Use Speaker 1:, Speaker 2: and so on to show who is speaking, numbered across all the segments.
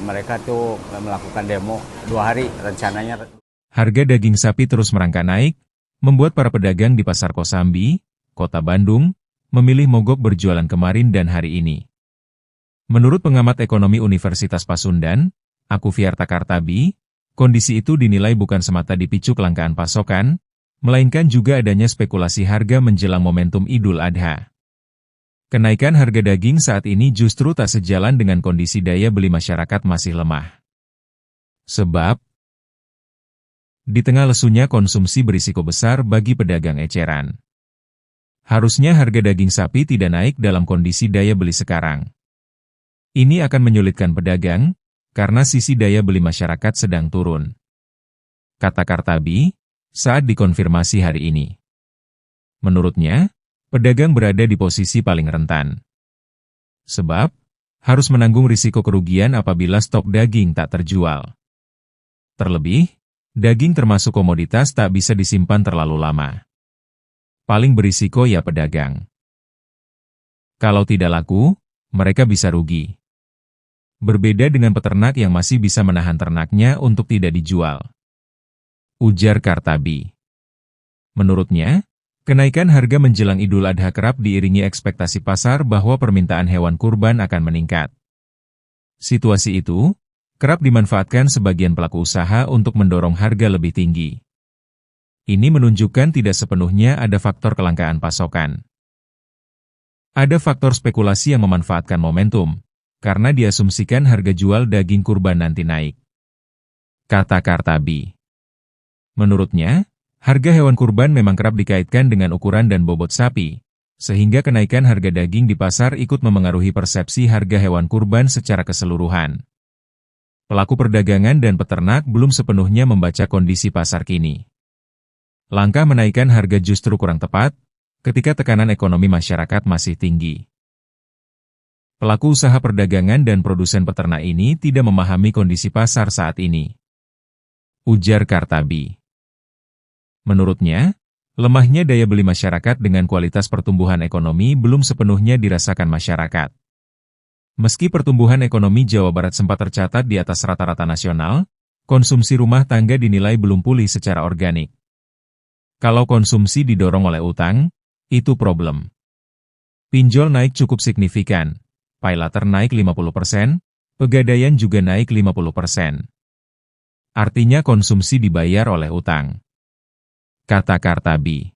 Speaker 1: mereka tuh melakukan demo 2 hari rencananya.
Speaker 2: Harga daging sapi terus merangkak naik, membuat para pedagang di Pasar Kosambi, Kota Bandung, memilih mogok berjualan kemarin dan hari ini. Menurut pengamat ekonomi Universitas Pasundan, Akuviarta Kartabi, kondisi itu dinilai bukan semata dipicu kelangkaan pasokan, melainkan juga adanya spekulasi harga menjelang momentum Idul Adha. Kenaikan harga daging saat ini justru tak sejalan dengan kondisi daya beli masyarakat masih lemah. Sebab, di tengah lesunya konsumsi berisiko besar bagi pedagang eceran. Harusnya harga daging sapi tidak naik dalam kondisi daya beli sekarang. Ini akan menyulitkan pedagang, karena sisi daya beli masyarakat sedang turun. Kata Kartabi, saat dikonfirmasi hari ini. Menurutnya, pedagang berada di posisi paling rentan. Sebab, harus menanggung risiko kerugian apabila stok daging tak terjual. Terlebih, daging termasuk komoditas tak bisa disimpan terlalu lama. Paling berisiko ya pedagang. Kalau tidak laku, mereka bisa rugi. Berbeda dengan peternak yang masih bisa menahan ternaknya untuk tidak dijual. Ujar Kartabi. Menurutnya, kenaikan harga menjelang Idul Adha kerap diiringi ekspektasi pasar bahwa permintaan hewan kurban akan meningkat. Situasi itu kerap dimanfaatkan sebagian pelaku usaha untuk mendorong harga lebih tinggi. Ini menunjukkan tidak sepenuhnya ada faktor kelangkaan pasokan. Ada faktor spekulasi yang memanfaatkan momentum, karena diasumsikan harga jual daging kurban nanti naik. Kata Kartabi. Menurutnya, harga hewan kurban memang kerap dikaitkan dengan ukuran dan bobot sapi, sehingga kenaikan harga daging di pasar ikut memengaruhi persepsi harga hewan kurban secara keseluruhan. Pelaku perdagangan dan peternak belum sepenuhnya membaca kondisi pasar kini. Langkah menaikkan harga justru kurang tepat, ketika tekanan ekonomi masyarakat masih tinggi. Pelaku usaha perdagangan dan produsen peternak ini tidak memahami kondisi pasar saat ini. Ujar Kartabi. Menurutnya, lemahnya daya beli masyarakat dengan kualitas pertumbuhan ekonomi belum sepenuhnya dirasakan masyarakat. Meski pertumbuhan ekonomi Jawa Barat sempat tercatat di atas rata-rata nasional, konsumsi rumah tangga dinilai belum pulih secara organik. Kalau konsumsi didorong oleh utang, itu problem. Pinjol naik cukup signifikan. Paylater naik 50%, pegadaian juga naik 50%. Artinya konsumsi dibayar oleh utang. Kata Kartabi.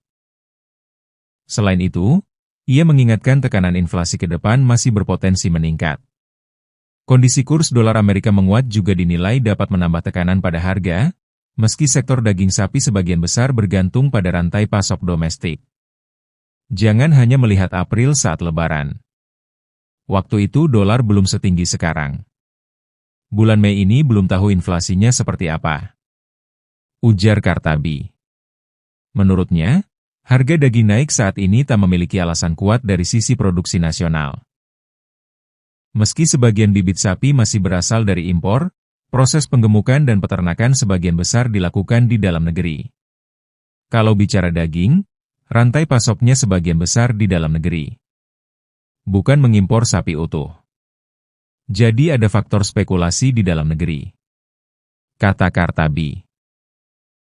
Speaker 2: Selain itu, ia mengingatkan tekanan inflasi ke depan masih berpotensi meningkat. Kondisi kurs dolar Amerika menguat juga dinilai dapat menambah tekanan pada harga, meski sektor daging sapi sebagian besar bergantung pada rantai pasok domestik. Jangan hanya melihat April saat Lebaran. Waktu itu dolar belum setinggi sekarang. Bulan Mei ini belum tahu inflasinya seperti apa. Ujar Kartabi. Menurutnya, harga daging naik saat ini tak memiliki alasan kuat dari sisi produksi nasional. Meski sebagian bibit sapi masih berasal dari impor, proses penggemukan dan peternakan sebagian besar dilakukan di dalam negeri. Kalau bicara daging, rantai pasoknya sebagian besar di dalam negeri. Bukan mengimpor sapi utuh. Jadi ada faktor spekulasi di dalam negeri. Kata Kartabi.